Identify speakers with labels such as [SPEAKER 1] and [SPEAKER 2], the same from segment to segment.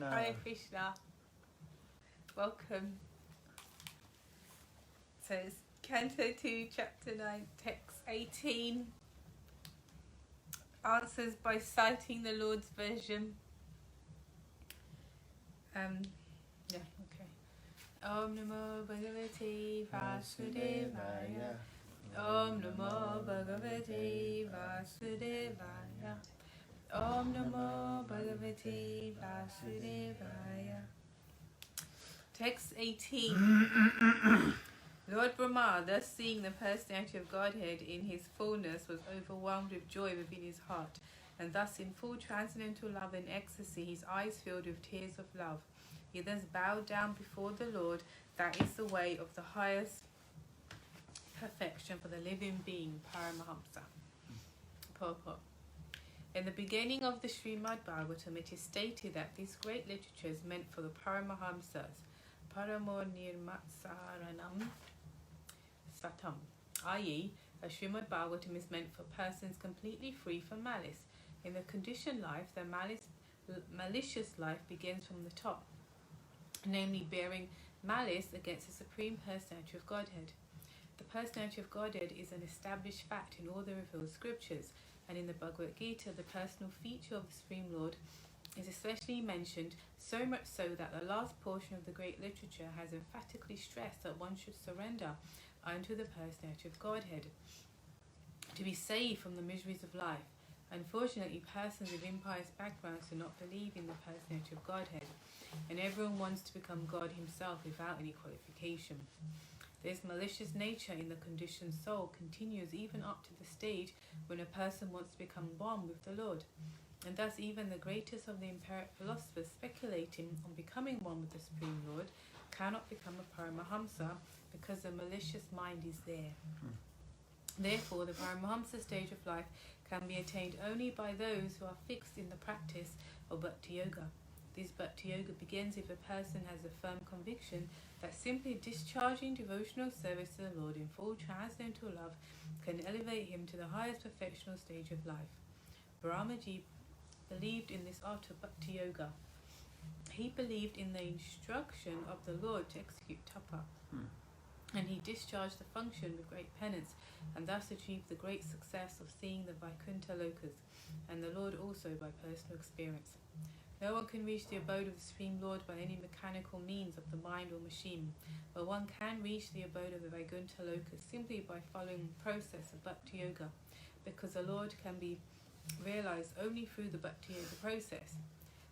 [SPEAKER 1] Krishna.
[SPEAKER 2] Hare Krishna. Welcome. So it's Canto 2, Chapter 9, Text 18. Answers by citing the Lord's version. Yeah, okay. Om Namo Bhagavate Vasudevaya. Om Namo Bhagavate Vasudevaya. Om Namo Bhagavate Vasudevaya. Text 18. Lord Brahma, thus seeing the personality of Godhead in his fullness, was overwhelmed with joy within his heart, and thus in full transcendental love and ecstasy, his eyes filled with tears of love. He thus bowed down before the Lord. That is the way of the highest perfection for the living being, Paramahamsa. Purport. In the beginning of the Srimad Bhagavatam, it is stated that this great literature is meant for the Paramahamsas, Paramo Nirmatsaranam Satam, i.e., a Srimad Bhagavatam is meant for persons completely free from malice. In the conditioned life, their malicious life begins from the top, namely bearing malice against the Supreme Personality of Godhead. The Personality of Godhead is an established fact in all the revealed scriptures, and in the Bhagavad Gita, the personal feature of the Supreme Lord is especially mentioned, so much so that the last portion of the great literature has emphatically stressed that one should surrender unto the Personality of Godhead to be saved from the miseries of life. Unfortunately, persons with impious backgrounds do not believe in the Personality of Godhead, and everyone wants to become God himself without any qualification. This malicious nature in the conditioned soul continues even up to the stage when a person wants to become one with the Lord. And thus even the greatest of the empiric philosophers speculating on becoming one with the Supreme Lord cannot become a Paramahamsa because the malicious mind is there. Therefore, the Paramahamsa stage of life can be attained only by those who are fixed in the practice of Bhakti Yoga. This Bhakti Yoga begins if a person has a firm conviction that simply discharging devotional service to the Lord in full transcendental love can elevate him to the highest perfectional stage of life. Brahmaji believed in this art of Bhakti Yoga. He believed in the instruction of the Lord to execute tapa, and he discharged the function with great penance, and thus achieved the great success of seeing the Vaikuntha Lokas, and the Lord also by personal experience. No one can reach the abode of the Supreme Lord by any mechanical means of the mind or machine, but one can reach the abode of the Vaikuntha Lokas simply by following the process of Bhakti Yoga, because the Lord can be realized only through the Bhakti Yoga process.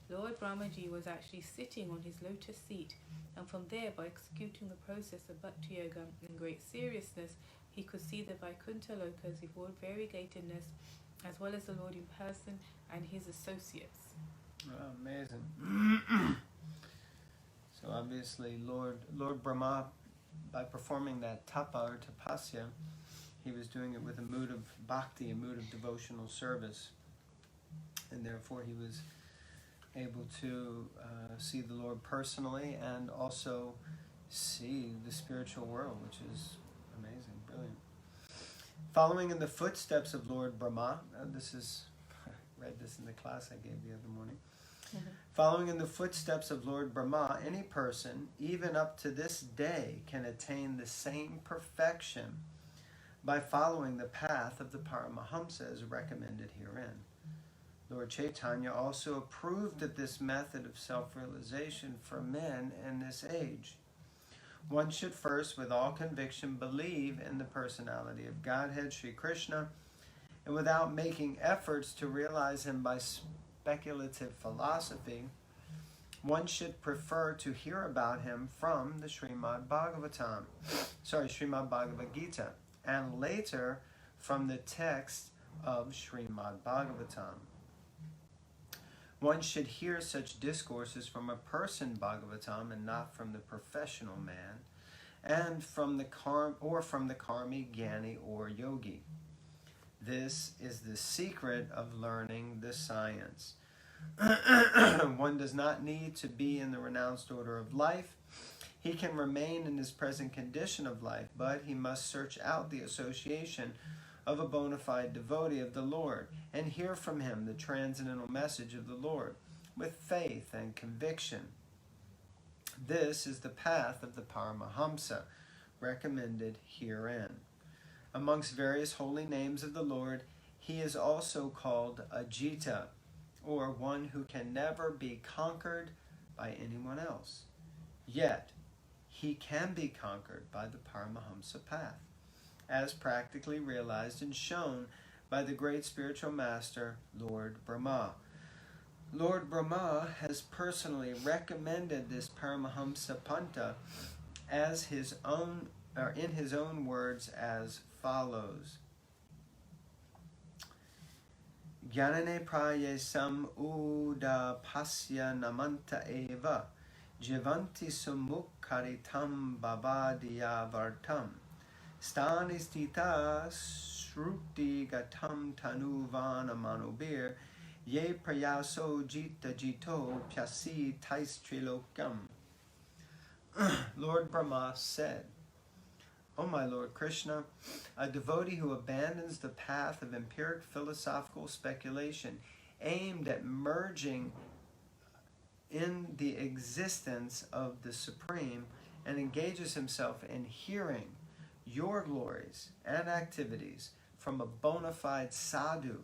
[SPEAKER 2] Lord Brahmaji was actually sitting on his lotus seat, and from there, by executing the process of Bhakti Yoga in great seriousness, he could see the Vaikuntha Lokas with all variegatedness, as well as the Lord in person and his associates.
[SPEAKER 1] Oh, amazing. So obviously Lord Brahma, by performing that tapa or tapasya, he was doing it with a mood of bhakti, a mood of devotional service, and therefore he was able to see the Lord personally and also see the spiritual world, which is amazing, brilliant. Following in the footsteps of Lord Brahma, I read this in the class I gave the other morning. Following in the footsteps of Lord Brahma, any person, even up to this day, can attain the same perfection by following the path of the Paramahamsa as recommended herein. Lord Chaitanya also approved of this method of self-realization for men in this age. One should first, with all conviction, believe in the personality of Godhead, Sri Krishna, and without making efforts to realize him by speculative philosophy, one should prefer to hear about him from the Srimad Bhagavad Gita, and later from the text of Srimad Bhagavatam. One should hear such discourses from a person Bhagavatam and not from the professional man, and from the karmi, jnani, or yogi. This is the secret of learning the science. One does not need to be in the renounced order of life. He can remain in his present condition of life, but he must search out the association of a bona fide devotee of the Lord and hear from him the transcendental message of the Lord. with faith and conviction. This is the path of the Paramahamsa, recommended herein. Amongst various holy names of the Lord, he is also called Ajita, or one who can never be conquered by anyone else. Yet, he can be conquered by the Paramahamsa path, as practically realized and shown by the great spiritual master, Lord Brahma. Lord Brahma has personally recommended this Paramahamsa Panta as his own, or in his own words, as follows. Jnanane praye sam uda pasya namanta eva jivanti sumukkaritam babadiya vartam stani stita sruti gatam tanuvana manubir ye prayaso jita jito pyasi tais trilokam. Lord Brahma said, O my Lord Krishna, a devotee who abandons the path of empiric philosophical speculation aimed at merging in the existence of the Supreme and engages himself in hearing your glories and activities from a bona fide sadhu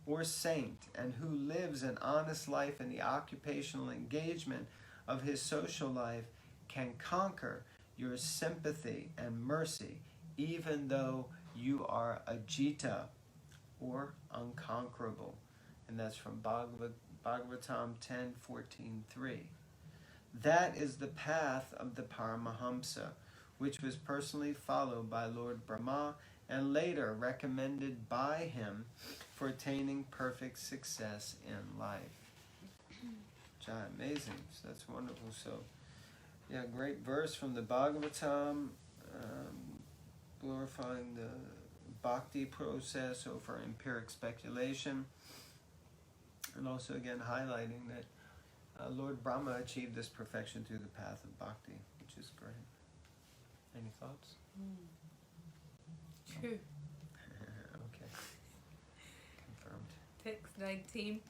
[SPEAKER 1] or saint, and who lives an honest life in the occupational engagement of his social life, can conquer your sympathy and mercy, even though you are Ajita, or unconquerable. And that's from Bhagavatam 10:14-3. That is the path of the Paramahamsa, which was personally followed by Lord Brahma and later recommended by him for attaining perfect success in life. Amazing. So that's wonderful. So, yeah, great verse from the Bhagavatam, glorifying the bhakti process over empiric speculation, and also again highlighting that Lord Brahma achieved this perfection through the path of bhakti, which is great. Any thoughts?
[SPEAKER 2] True.
[SPEAKER 1] Okay. Confirmed.
[SPEAKER 2] Text 19.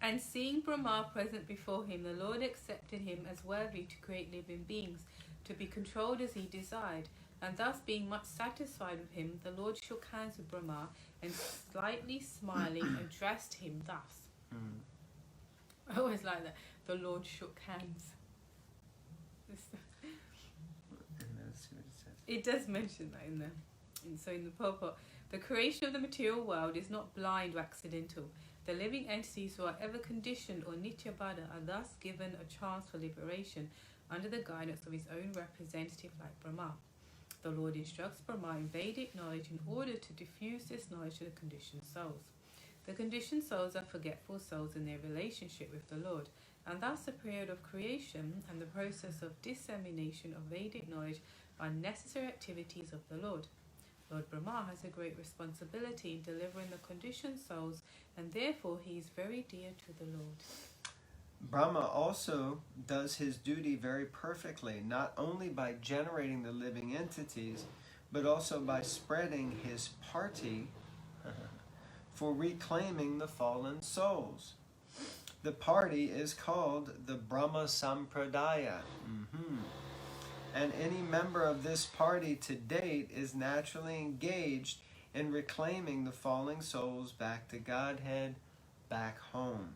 [SPEAKER 2] And seeing Brahma present before him, the Lord accepted him as worthy to create living beings, to be controlled as he desired. And thus, being much satisfied with him, the Lord shook hands with Brahma, and slightly smiling, addressed him thus. I always like that. The Lord shook hands. It does mention that in there. And so in the purport, the creation of the material world is not blind or accidental. The living entities who are ever conditioned or nityabada are thus given a chance for liberation under the guidance of his own representative like Brahma. The Lord instructs Brahma in Vedic knowledge in order to diffuse this knowledge to the conditioned souls. The conditioned souls are forgetful souls in their relationship with the Lord, and thus the period of creation and the process of dissemination of Vedic knowledge are necessary activities of the Lord. Lord Brahma has a great responsibility in delivering the conditioned souls, and therefore he is very dear to the Lord.
[SPEAKER 1] Brahma also does his duty very perfectly, not only by generating the living entities, but also by spreading his party for reclaiming the fallen souls. The party is called the Brahma Sampradaya. And any member of this party to date is naturally engaged in reclaiming the falling souls back to Godhead, back home.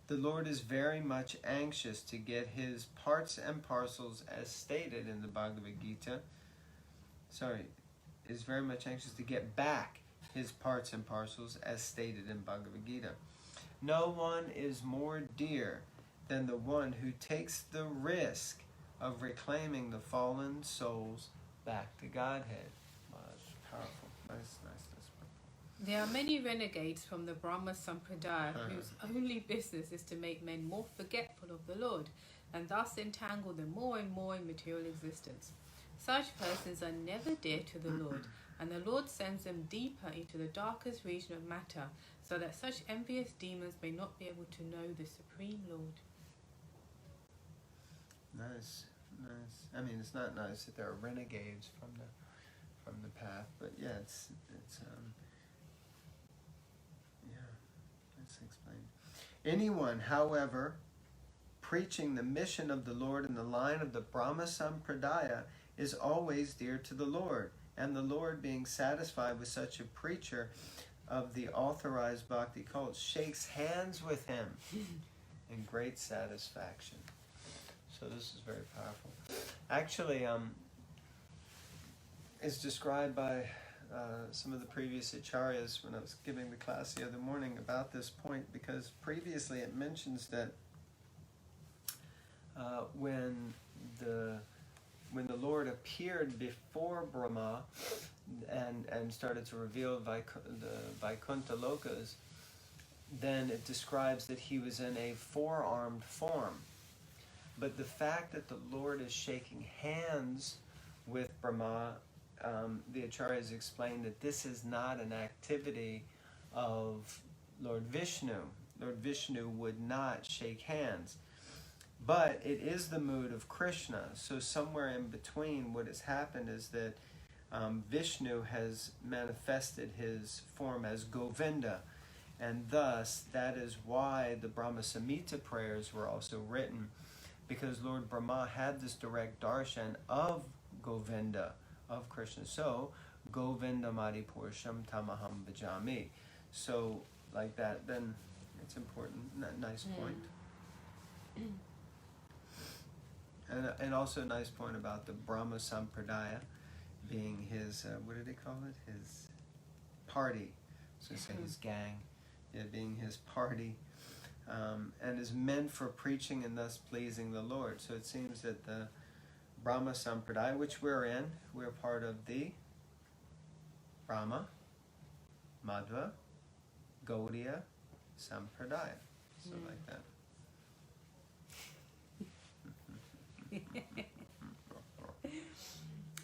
[SPEAKER 1] The Lord is very much anxious to get his parts and parcels as stated in the Bhagavad Gita. Is very much anxious to get back his parts and parcels as stated in Bhagavad Gita. No one is more dear than the one who takes the risk of reclaiming the fallen souls back to Godhead. Wow, that's powerful. Nice.
[SPEAKER 2] There are many renegades from the Brahma Sampradaya whose only business is to make men more forgetful of the Lord, and thus entangle them more and more in material existence. Such persons are never dear to the Lord, and the Lord sends them deeper into the darkest region of matter, so that such envious demons may not be able to know the Supreme Lord.
[SPEAKER 1] Nice. I mean, it's not nice that there are renegades from the path, but yeah, it's explained. Anyone, however, preaching the mission of the Lord in the line of the Brahma Sampradaya is always dear to the Lord, and the Lord, being satisfied with such a preacher of the authorized bhakti cult, shakes hands with him in great satisfaction. So this is very powerful. Actually, it's described by some of the previous acharyas when I was giving the class the other morning about this point, because previously it mentions that when the Lord appeared before Brahma and started to reveal the Vaikuntha Lokas, then it describes that he was in a four-armed form. But the fact that the Lord is shaking hands with Brahma, the acharyas explain that this is not an activity of Lord Vishnu. Lord Vishnu would not shake hands. But it is the mood of Krishna. So somewhere in between, what has happened is that Vishnu has manifested his form as Govinda. And thus, that is why the Brahma Samhita prayers were also written, because Lord Brahma had this direct darshan of Govinda, of Krishna. So, Govinda Madi Pursham Tamaham Bhajami. So, like that, then it's important. Nice point. And also a nice point about the Brahma Sampradaya being his, what did they call it? His party. So say his gang. Yeah, being his party. And is meant for preaching and thus pleasing the Lord. So it seems that the Brahma Sampradaya, which we're in, we're part of the Brahma, Madhva, Gaudiya Sampradaya. So like that.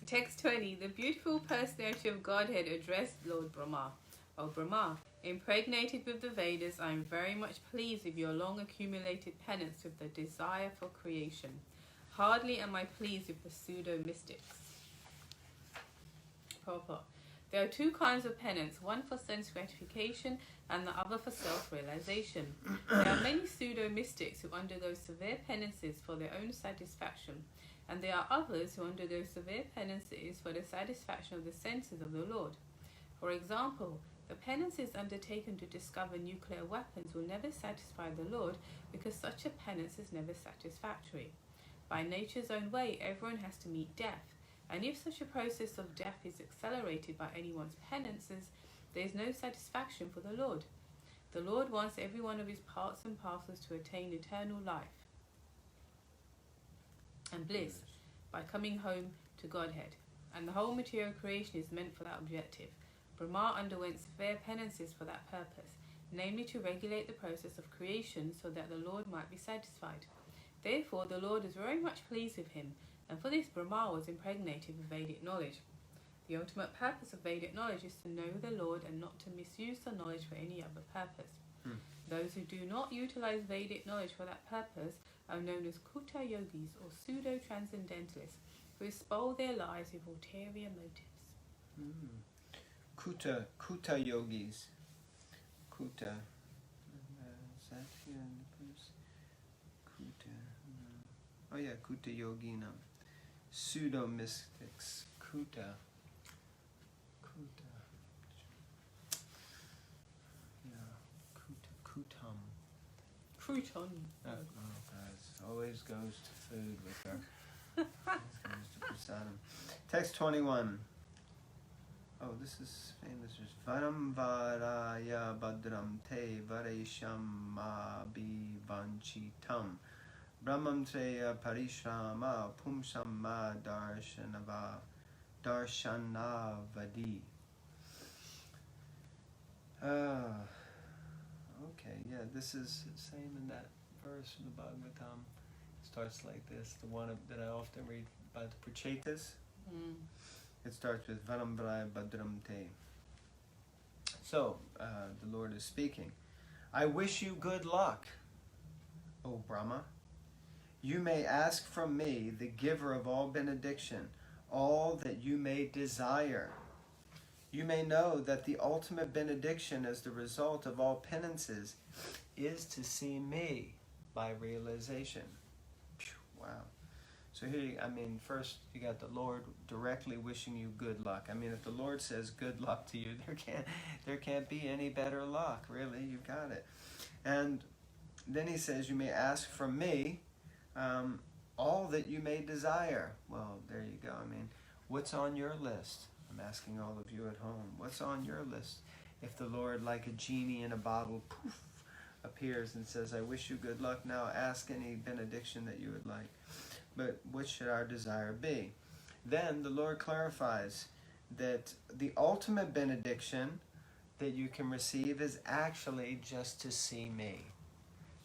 [SPEAKER 2] Text 20. The beautiful personality of Godhead addressed Lord Brahma. O Brahma, impregnated with the Vedas, I am very much pleased with your long accumulated penance with the desire for creation. Hardly am I pleased with the pseudo-mystics. Purport. There are two kinds of penance, one for sense gratification and the other for self-realization. There are many pseudo-mystics who undergo severe penances for their own satisfaction, and there are others who undergo severe penances for the satisfaction of the senses of the Lord. For example, the penances undertaken to discover nuclear weapons will never satisfy the Lord, because such a penance is never satisfactory. By nature's own way, everyone has to meet death, and if such a process of death is accelerated by anyone's penances, there is no satisfaction for the Lord. The Lord wants every one of his parts and parcels to attain eternal life and bliss by coming home to Godhead, and the whole material creation is meant for that objective. Brahma underwent severe penances for that purpose, namely to regulate the process of creation so that the Lord might be satisfied. Therefore, the Lord is very much pleased with him, and for this Brahma was impregnated with Vedic knowledge. The ultimate purpose of Vedic knowledge is to know the Lord and not to misuse the knowledge for any other purpose. Those who do not utilize Vedic knowledge for that purpose are known as Kuta yogis, or pseudo-transcendentalists, who spoil their lives with ulterior motives.
[SPEAKER 1] Kuta yogis. Kuta. Is that here in the verse? Kuta. Oh yeah, Kuta yogina. Pseudo mystics. Kuta. Yeah. Kutam.
[SPEAKER 2] Crouton.
[SPEAKER 1] Oh, guys, always goes to food with her. Always goes to prasadam. Text 21. Oh, this is famous. Varam varaya badram te varesham abhivanchitam brahmam treya parishrama pumsam ma darshanavadi. Okay, yeah, this is the same in that verse from the Bhagavatam. It starts like this, the one that I often read by the Prachetas. It starts with Varam Varaya Badram Te. So, the Lord is speaking. I wish you good luck, O Brahma. You may ask from me, the giver of all benediction, all that you may desire. you may know that the ultimate benediction as the result of all penances is to see me by realization. Wow. So here, first you got the Lord directly wishing you good luck. If the Lord says good luck to you, there can't be any better luck, really. You got it. And then he says, you may ask from me all that you may desire. Well, there you go. What's on your list? I'm asking all of you at home, what's on your list? If the Lord, like a genie in a bottle, poof, appears and says, I wish you good luck, now ask any benediction that you would like. But what should our desire be? Then the Lord clarifies that the ultimate benediction that you can receive is actually just to see me.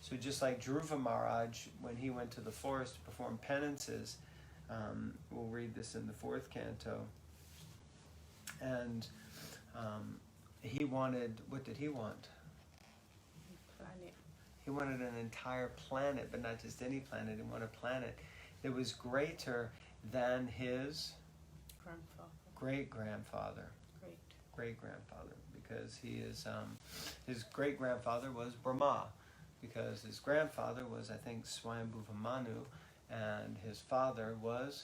[SPEAKER 1] So just like Dhruva Maharaj, when he went to the forest to perform penances, we'll read this in the 4th canto, and he wanted, what did he want?
[SPEAKER 2] Planet.
[SPEAKER 1] He wanted an entire planet, but not just any planet. He wanted a planet that was greater than his great-grandfather. Great-grandfather, because he is, his great-grandfather was Brahma, because his grandfather was, I think, Swayambhuva Manu, and his father was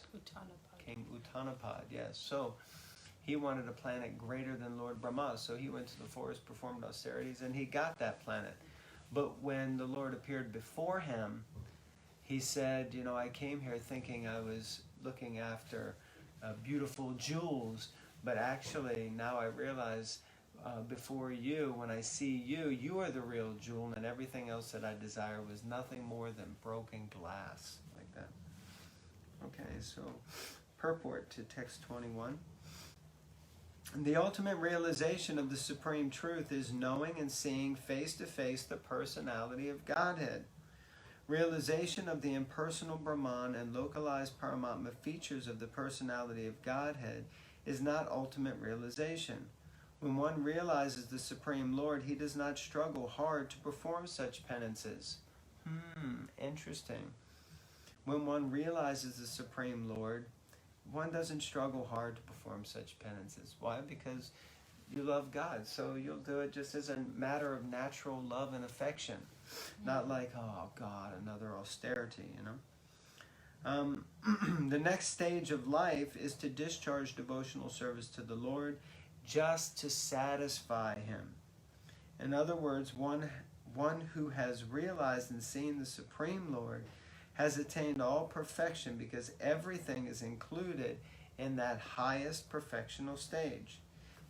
[SPEAKER 1] King Uttanapad, yes. So he wanted a planet greater than Lord Brahma, so he went to the forest, performed austerities, and he got that planet. But when the Lord appeared before him, he said, I came here thinking I was looking after beautiful jewels, but actually now I realize before you, when I see you, you are the real jewel, and everything else that I desire was nothing more than broken glass, like that. Okay, so purport to text 21. The ultimate realization of the supreme truth is knowing and seeing face to face the personality of Godhead. Realization of the impersonal Brahman and localized Paramatma features of the personality of Godhead is not ultimate realization. When one realizes the Supreme Lord, he does not struggle hard to perform such penances. Interesting. When one realizes the Supreme Lord, one doesn't struggle hard to perform such penances. Why? Because you love God, so you'll do it just as a matter of natural love and affection. Not like, oh God, another austerity, The next stage of life is to discharge devotional service to the Lord just to satisfy Him. In other words, one who has realized and seen the Supreme Lord has attained all perfection, because everything is included in that highest perfectional stage.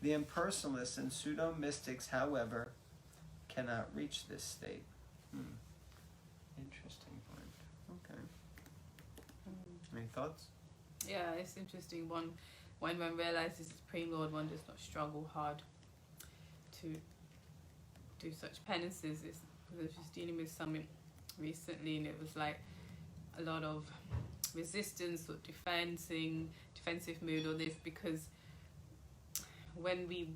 [SPEAKER 1] The impersonalists and pseudo-mystics, however, cannot reach this state. Interesting point. Okay. Any thoughts?
[SPEAKER 2] Yeah, it's interesting. When one realizes the Supreme Lord, one does not struggle hard to do such penances. I was just dealing with something recently, and it was like a lot of resistance or defensive mood or this, because when we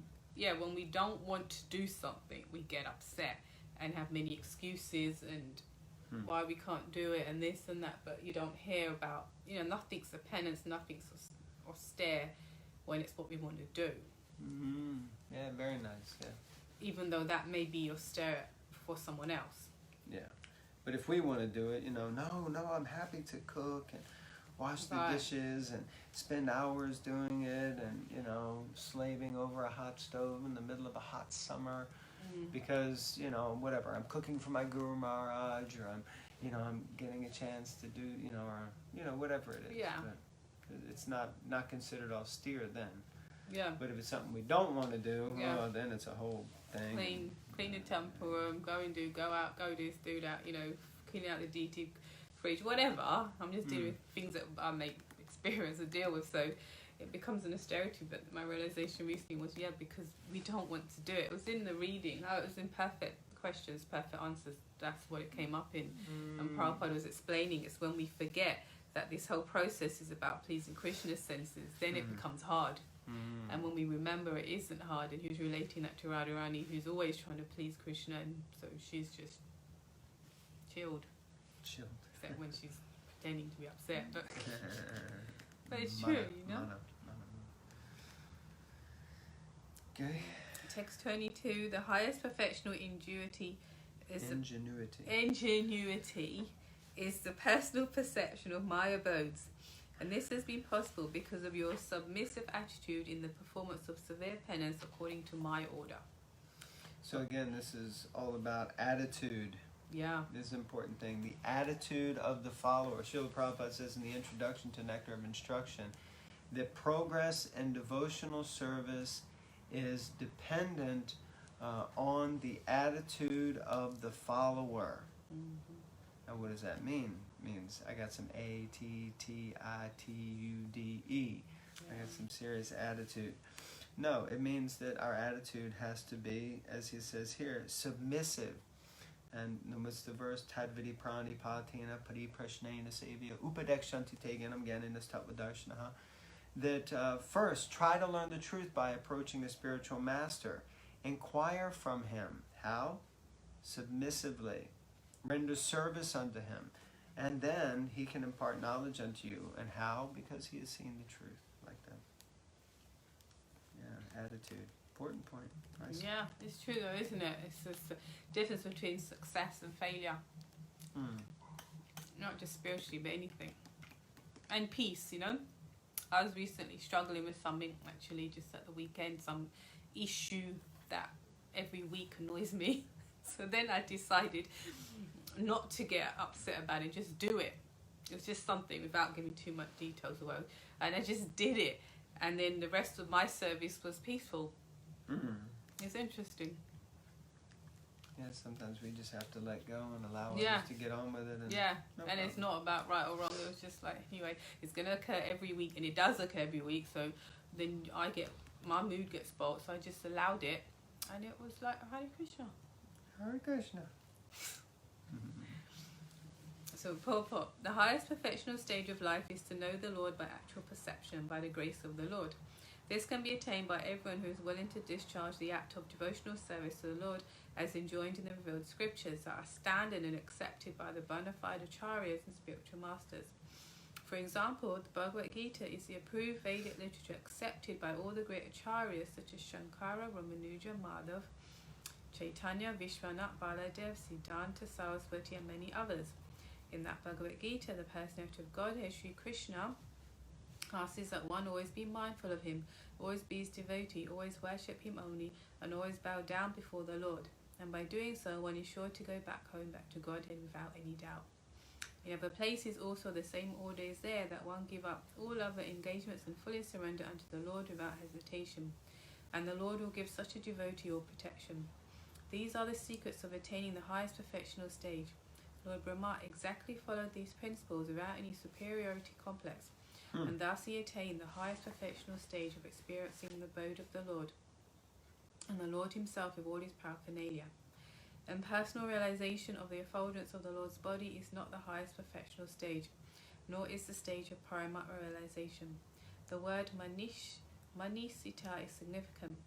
[SPEAKER 2] don't want to do something, we get upset and have many excuses and why we can't do it and this and that, but you don't hear about, nothing's a penance, nothing's austere when it's what we want to do.
[SPEAKER 1] Yeah, very nice, yeah.
[SPEAKER 2] Even though that may be austere for someone else.
[SPEAKER 1] Yeah. But if we want to do it, no, I'm happy to cook and wash the dishes and spend hours doing it and, slaving over a hot stove in the middle of a hot summer because, whatever, I'm cooking for my Guru Maharaj, or I'm getting a chance to do, or, whatever it is.
[SPEAKER 2] Yeah.
[SPEAKER 1] But it's not considered austere then.
[SPEAKER 2] Yeah.
[SPEAKER 1] But if it's something we don't want to do, then it's a whole thing.
[SPEAKER 2] Clean the temple room, go out, go this, do that, clean out the DT fridge, whatever. I'm just dealing with things that I may experience or deal with, so it becomes an austerity. But my realization recently was, because we don't want to do it. It was in the reading, it was in perfect questions, perfect answers, that's what it came up in. And Prabhupada was explaining, it's when we forget that this whole process is about pleasing Krishna's senses, then it becomes hard. And when we remember it isn't hard, and he was relating that to Radharani, who's always trying to please Krishna, and so she's just chilled. Except when she's pretending to be upset, but it's true,
[SPEAKER 1] Okay.
[SPEAKER 2] Text 22. The highest perfectional ingenuity is ingenuity is the personal perception of my abodes. And this has been possible because of your submissive attitude in the performance of severe penance according to my order.
[SPEAKER 1] So again, this is all about attitude.
[SPEAKER 2] Yeah.
[SPEAKER 1] This is an important thing. The attitude of the follower. Srila Prabhupada says in the introduction to Nectar of Instruction that progress in devotional service is dependent on the attitude of the follower.
[SPEAKER 2] Mm-hmm.
[SPEAKER 1] Now what does that mean? It means I got some attitude. I got some serious attitude. No, it means that our attitude has to be, as he says here, submissive. And what's the verse? Tadvidi prani patina pari prashnena sevya upadekshanti teganam gyanindas tattvadarshanaha. That first, try to learn the truth by approaching the spiritual master. Inquire from him. How? Submissively. Render service unto him. And then he can impart knowledge unto you. And how? Because he has seen the truth. Like that. Yeah, attitude. Important point. Nice.
[SPEAKER 2] Yeah, it's true though, isn't it? It's just the difference between success and failure. Not just spiritually, but anything. And peace, you know? I was recently struggling with something, actually, just at the weekend, some issue that every week annoys me. So then I decided not to get upset about it, just do it. It was just something without giving too much details away. And I just did it. And then the rest of my service was peaceful. It's interesting.
[SPEAKER 1] Yeah, sometimes we just have to let go and allow others to get on with it. And no problem.
[SPEAKER 2] It's not about right or wrong. It was just like, anyway, it's going to occur every week, and it does occur every week. So then my mood gets spoiled. So I just allowed it, and it was like Hare Krishna.
[SPEAKER 1] Hare Krishna.
[SPEAKER 2] So purport: the highest perfectional stage of life is to know the Lord by actual perception, by the grace of the Lord. This can be attained by everyone who is willing to discharge the act of devotional service to the Lord as enjoined in the revealed scriptures that are standard and accepted by the bona fide acharyas and spiritual masters. For example, the Bhagavad Gita is the approved Vedic literature accepted by all the great acharyas such as Shankara, Ramanuja, Madhav, Chaitanya, Vishwanath, Baladev, Siddhanta, Saraswati, and many others. In that Bhagavad Gita, the personality of Godhead, Sri Krishna, asks that one always be mindful of him, always be his devotee, always worship him only, and always bow down before the Lord. And by doing so, one is sure to go back home, back to Godhead without any doubt. In other places also the same order is there, that one give up all other engagements and fully surrender unto the Lord without hesitation. And the Lord will give such a devotee all protection. These are the secrets of attaining the highest perfectional stage. Lord Brahma exactly followed these principles without any superiority complex. And thus he attained the highest perfectional stage of experiencing the abode of the Lord, and the Lord himself with all his paraphernalia. And personal realization of the effulgence of the Lord's body is not the highest perfectional stage, nor is the stage of Paramatma realization. The word manisita is significant.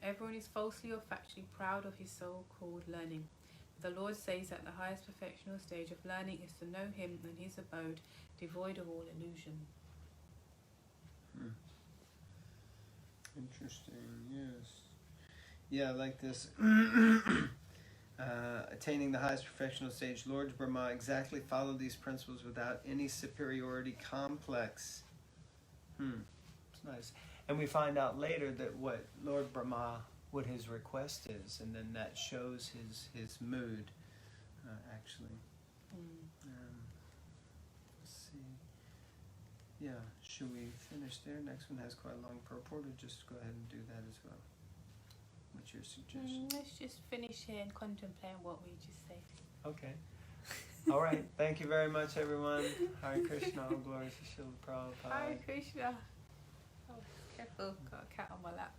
[SPEAKER 2] Everyone is falsely or factually proud of his so-called learning. The Lord says that the highest perfectional stage of learning is to know him and his abode, devoid of all illusion.
[SPEAKER 1] Interesting, yes. Yeah, like this. Attaining the highest perfectional stage, Lord Brahma exactly followed these principles without any superiority complex. It's nice. And we find out later that what Lord Brahma, what his request is, and then that shows his mood, actually. Let's see. Yeah, should we finish there? Next one has quite a long purport, or just go ahead and do that as well? What's your suggestion?
[SPEAKER 2] Let's just finish here and contemplate what we just said.
[SPEAKER 1] Okay. All right. Thank you very much, everyone. Hare Krishna. All glories to Srila Prabhupada.
[SPEAKER 2] Hare Krishna. Oh, careful. Got a cat on my lap.